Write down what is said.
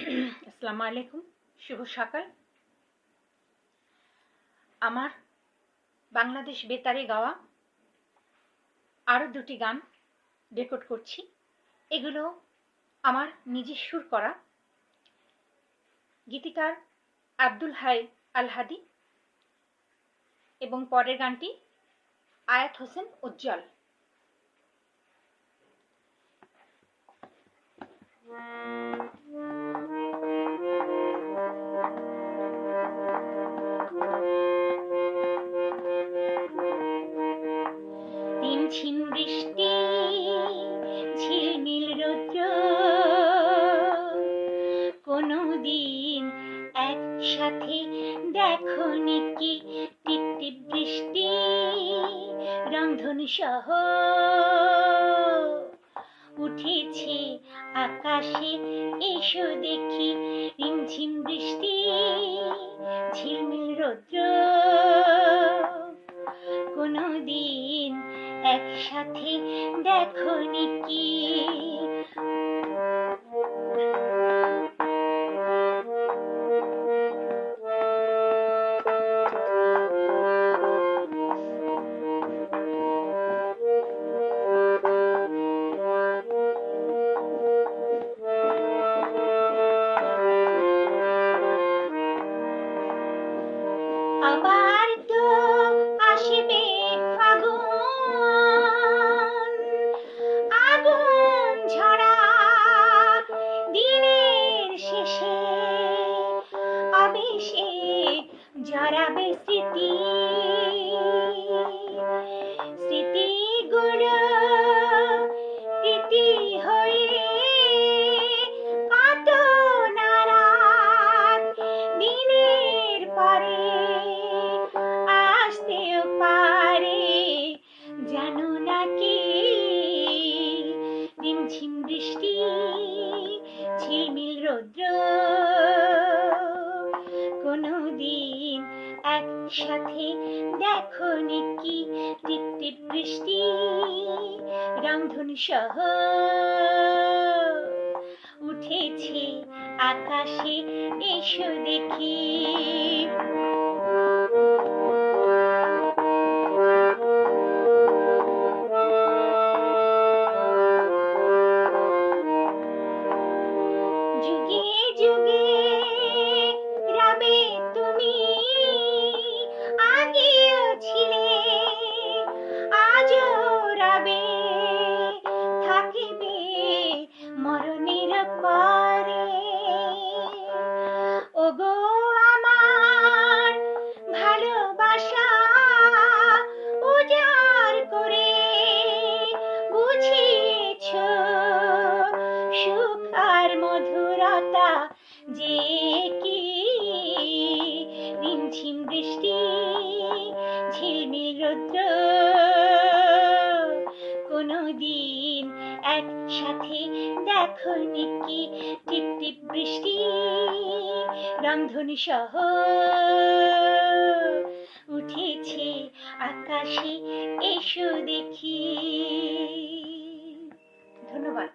আসসালামু আলাইকুম, শুভ সকাল। আমার বাংলাদেশ বেতারে গাওয়া আরো দুটি গান রেকর্ড করছি। এগুলো আমার নিজের সুর করা। গীতিকার আব্দুল হাই আল হাদি এবং পরের গানটি আয়াত হোসেন উজ্জ্বল। ঝিম বৃষ্টি, ঝিলমিল রৌদ্র, কোনদিন একসাথে দেখোনি কি টিপ টিপ বৃষ্টি রংধনু সহ উঠেছে আকাশে, এসো দেখি রিমঝিম বৃষ্টি, ঝিলমিল রৌদ্র, কোনদিন একসাথে দেখোনি কি। আবার তো আসবে ফাগুন, আগুন ঝরা দিনের শেষে, আবেশে জড়াবে স্মৃতি, স্মৃতিগুলো প্রীতি হয়ে কত নারাত দিনের পরে আসতেও পারে, জানো নাকি রিমঝিম বৃষ্টি, ঝিলমিল রৌদ্র, কোনদিন একসাথে দেখোনি কি টিপ টিপ বৃষ্টি রংধনু সহ উঠেছে আকাশে, এসো দেখি। যুগে যুগে রবে তুমি, আগেও ছিলে, আজও রবে, থাকিবে মরণের পরে। ওগো আমার ভালোবাসা উজাড় করে বুঝিয়েছো সুখ আর মধুরতা যে কি, রিমঝিম বৃষ্টি, ঝিলমিল রৌদ্র, কোনদিন একসাথে দেখোনি কি টিপ টিপ বৃষ্টি রংধনু সহ উঠেছে আকাশে, এসো দেখি। ধন্যবাদ।